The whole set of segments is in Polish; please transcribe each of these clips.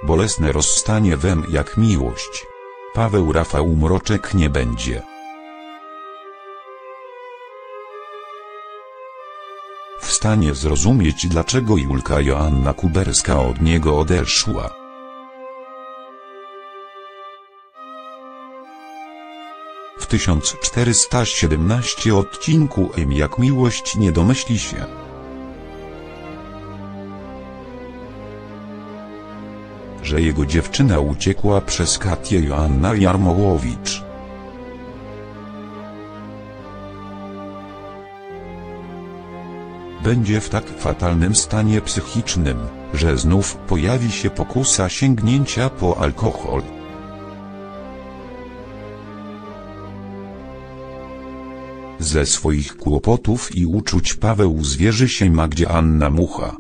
Bolesne rozstanie wem jak miłość. Paweł Rafał Mroczek nie będzie w stanie zrozumieć, dlaczego Julka Joanna Kuberska od niego odeszła. W 1417 odcinku M jak miłość nie domyśli się, że jego dziewczyna uciekła przez Katię Joanna Jarmołowicz. Będzie w tak fatalnym stanie psychicznym, że znów pojawi się pokusa sięgnięcia po alkohol. Ze swoich kłopotów i uczuć Paweł zwierzy się Magdzie Anna Mucha.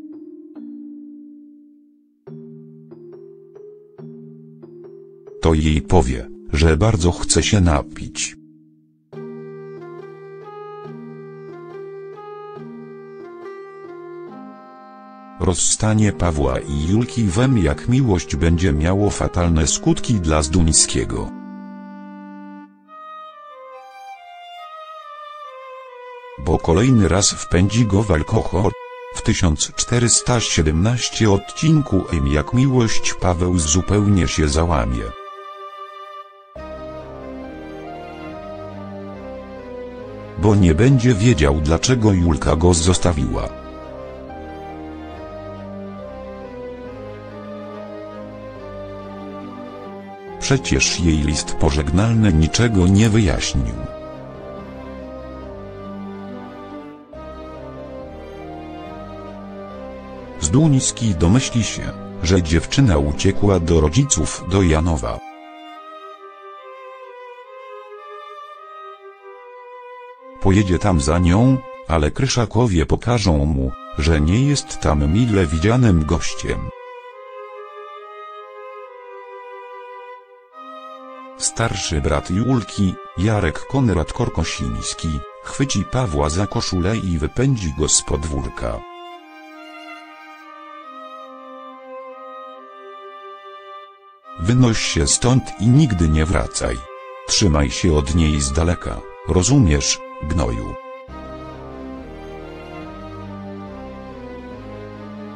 To jej powie, że bardzo chce się napić. Rozstanie Pawła i Julki wem jak miłość będzie miało fatalne skutki dla Zduńskiego. Bo kolejny raz wpędzi go w alkohol. W 1417 odcinku M jak miłość Paweł zupełnie się załamie. Bo nie będzie wiedział, dlaczego Julka go zostawiła. Przecież jej list pożegnalny niczego nie wyjaśnił. Zduński domyśli się, że dziewczyna uciekła do rodziców do Janowa. Pojedzie tam za nią, ale Kryszakowie pokażą mu, że nie jest tam mile widzianym gościem. Starszy brat Julki, Jarek Konrad Korkosiński, chwyci Pawła za koszulę i wypędzi go z podwórka. Wynoś się stąd i nigdy nie wracaj. Trzymaj się od niej z daleka, rozumiesz, gnoju?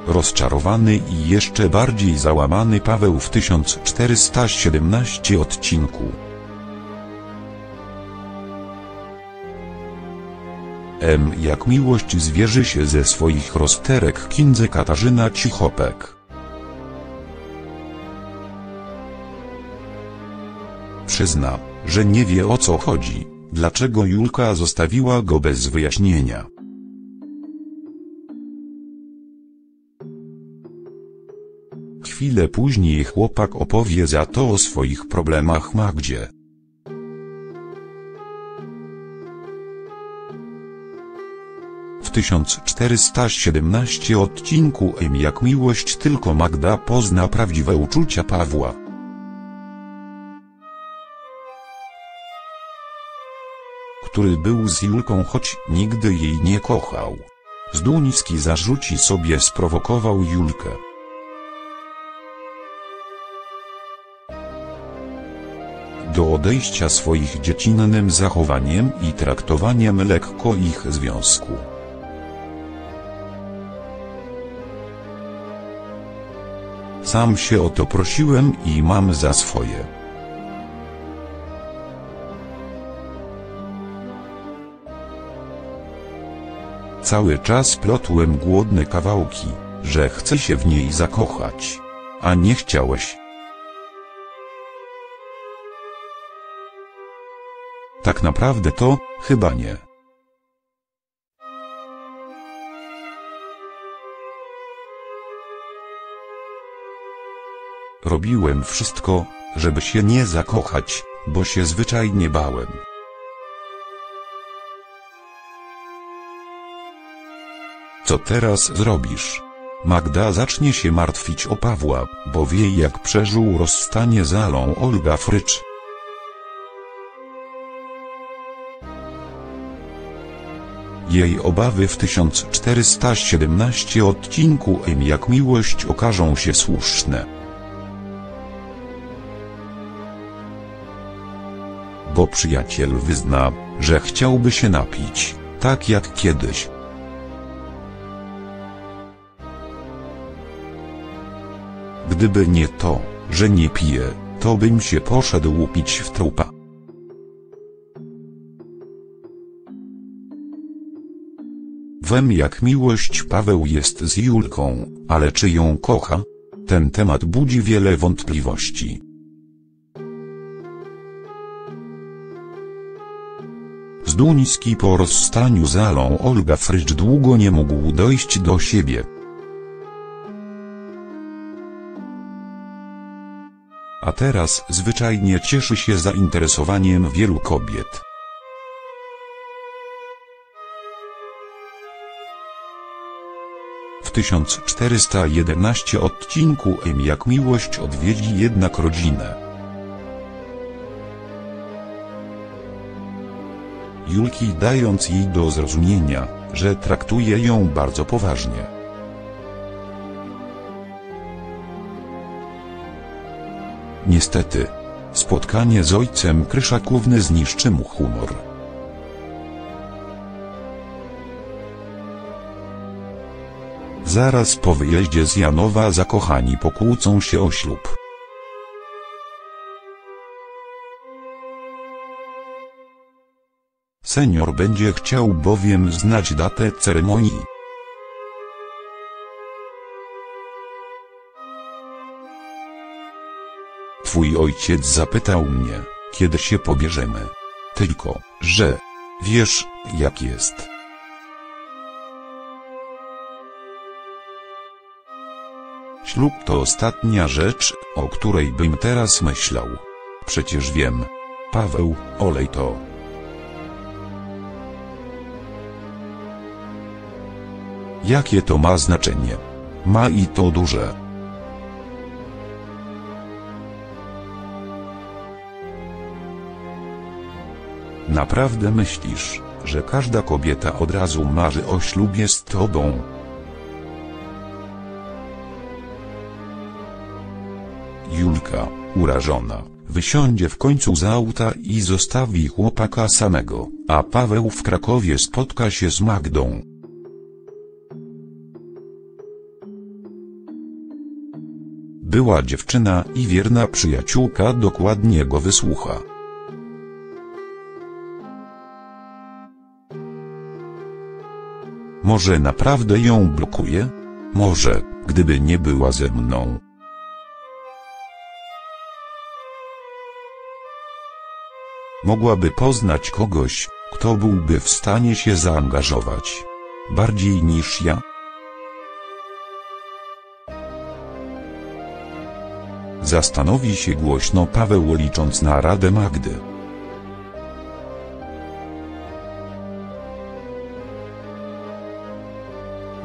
Rozczarowany i jeszcze bardziej załamany Paweł w 1417 odcinku M jak miłość zwierzy się ze swoich rozterek kindze Katarzyna Cichopek. Przyzna, że nie wie, o co chodzi, dlaczego Julka zostawiła go bez wyjaśnienia. Chwilę później chłopak opowie za to o swoich problemach Magdzie. W 1417 odcinku M jak miłość tylko Magda pozna prawdziwe uczucia Pawła. Który był z Julką, choć nigdy jej nie kochał. Zduński zarzuci sobie, sprowokował Julkę. Do odejścia swoich dziecinnym zachowaniem i traktowaniem lekko ich związku. Sam się o to prosiłem i mam za swoje. Cały czas plotłem głodne kawałki, że chcę się w niej zakochać. A nie chciałeś. Tak naprawdę to, chyba nie. Robiłem wszystko, żeby się nie zakochać, bo się zwyczajnie bałem. Co teraz zrobisz? Magda zacznie się martwić o Pawła, bo wie, jak przeżył rozstanie z Alą Olga Frycz. Jej obawy w 1417 odcinku M jak miłość okażą się słuszne. bo przyjaciel wyzna, że chciałby się napić, tak jak kiedyś. Gdyby nie to, że nie piję, to bym się poszedł pić w trupa. Wiem, jak miłość Paweł jest z Julką, ale czy ją kocha? Ten temat budzi wiele wątpliwości. Zduński po rozstaniu z Alą Olga Frycz długo nie mógł dojść do siebie. A teraz zwyczajnie cieszy się zainteresowaniem wielu kobiet. W 1411 odcinku Jak miłość odwiedzi jednak rodzinę Julki, dając jej do zrozumienia, że traktuje ją bardzo poważnie. Niestety, spotkanie z ojcem Kryszakówny zniszczy mu humor. Zaraz po wyjeździe z Janowa zakochani pokłócą się o ślub. Senior będzie chciał bowiem znać datę ceremonii. Twój ojciec zapytał mnie, kiedy się pobierzemy. Tylko, że... wiesz, jak jest. Ślub to ostatnia rzecz, o której bym teraz myślał. Przecież wiem. Paweł, olej to. Jakie to ma znaczenie? Ma i to duże. Naprawdę myślisz, że każda kobieta od razu marzy o ślubie z tobą? Julka, urażona, wysiądzie w końcu z auta i zostawi chłopaka samego, a Paweł w Krakowie spotka się z Magdą. Była dziewczyna i wierna przyjaciółka dokładnie go wysłucha. Może naprawdę ją blokuje? Może, gdyby nie była ze mną. Mogłaby poznać kogoś, kto byłby w stanie się zaangażować. Bardziej niż ja. Zastanowi się głośno Paweł, licząc na radę Magdy.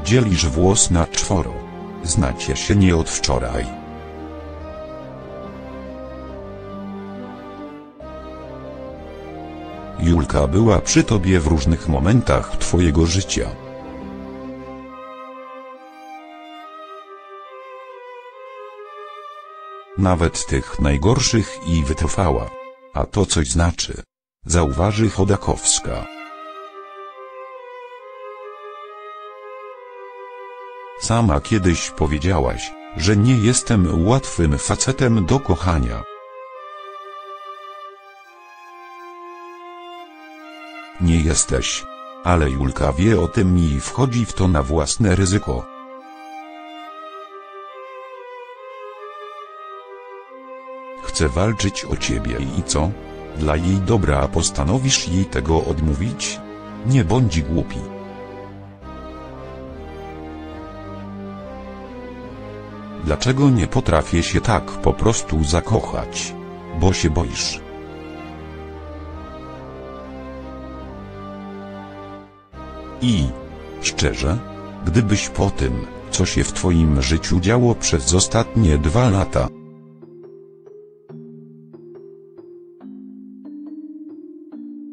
Dzielisz włos na czworo. Znacie się nie od wczoraj. Julka była przy tobie w różnych momentach twojego życia. Nawet tych najgorszych, i wytrwała. A to coś znaczy. Zauważy Chodakowska. Sama kiedyś powiedziałaś, że nie jestem łatwym facetem do kochania. Nie jesteś. Ale Julka wie o tym i wchodzi w to na własne ryzyko. Chce walczyć o ciebie i co? Dla jej dobra postanowisz jej tego odmówić? Nie bądź głupi. Dlaczego nie potrafię się tak po prostu zakochać? Bo się boisz. I, szczerze, gdybyś po tym, co się w twoim życiu działo przez ostatnie 2 lata,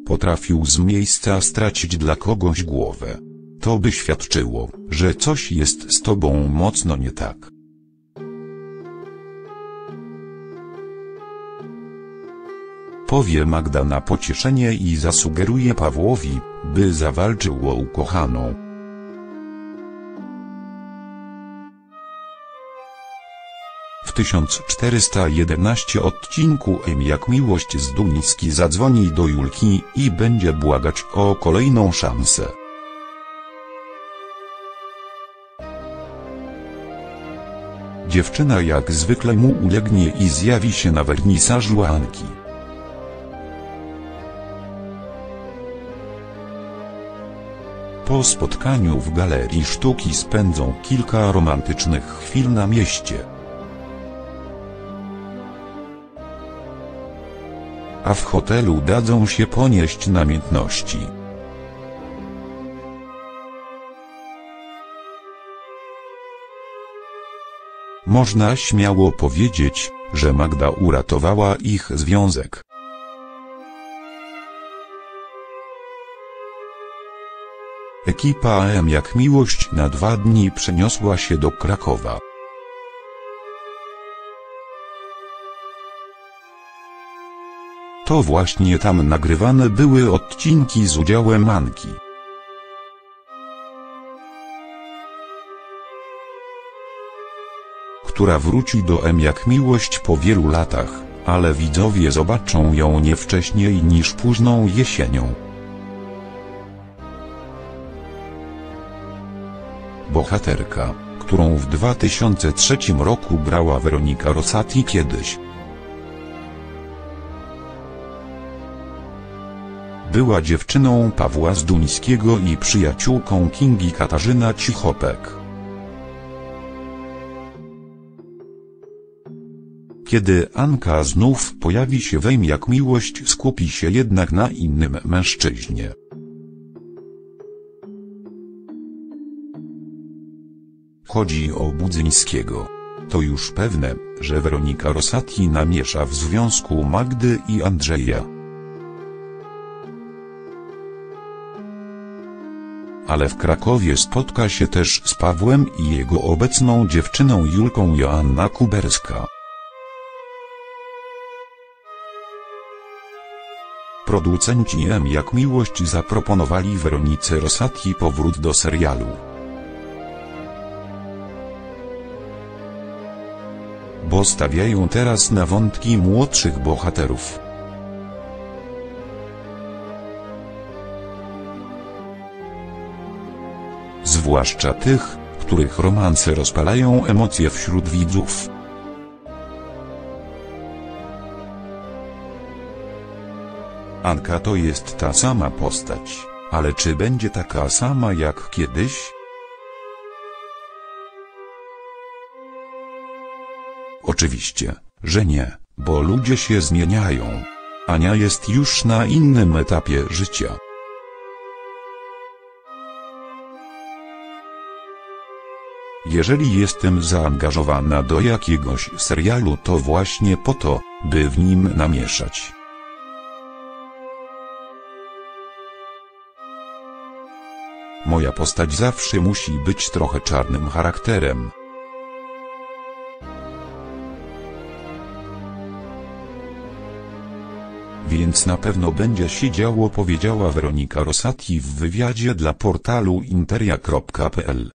potrafił z miejsca stracić dla kogoś głowę, to by świadczyło, że coś jest z tobą mocno nie tak. powie Magda na pocieszenie i zasugeruje Pawłowi, by zawalczył o ukochaną. W 1411 odcinku Jak miłość Zduński zadzwoni do Julki i będzie błagać o kolejną szansę. Dziewczyna jak zwykle mu ulegnie i zjawi się na wernisażu Anki. Po spotkaniu w Galerii Sztuki spędzą kilka romantycznych chwil na mieście. A w hotelu dadzą się ponieść namiętności. Można śmiało powiedzieć, że Magda uratowała ich związek. Ekipa Jak miłość na 2 dni przeniosła się do Krakowa. To właśnie tam nagrywane były odcinki z udziałem Anki. Która wróci do Jak miłość po wielu latach, ale widzowie zobaczą ją nie wcześniej niż późną jesienią. Bohaterka, którą w 2003 roku grała Weronika Rosati kiedyś. Była dziewczyną Pawła Zduńskiego i przyjaciółką Kingi Katarzyna Cichopek. Kiedy Anka znów pojawi się w Jak miłość, skupi się jednak na innym mężczyźnie. Chodzi o Budzyńskiego. To już pewne, że Weronika Rosati namiesza w związku Magdy i Andrzeja. Ale w Krakowie spotka się też z Pawłem i jego obecną dziewczyną Julką Joanna Kuberska. Producenci Jak miłość zaproponowali Weronice Rosati powrót do serialu. Bo stawiają teraz na wątki młodszych bohaterów. Zwłaszcza tych, których romanse rozpalają emocje wśród widzów. Anka to jest ta sama postać, ale czy będzie taka sama jak kiedyś? Oczywiście, że nie, bo ludzie się zmieniają. Ania jest już na innym etapie życia. Jeżeli jestem zaangażowana do jakiegoś serialu, to właśnie po to, by w nim namieszać. Moja postać zawsze musi być trochę czarnym charakterem. Więc na pewno będzie się działo, powiedziała Weronika Rosati w wywiadzie dla portalu interia.pl.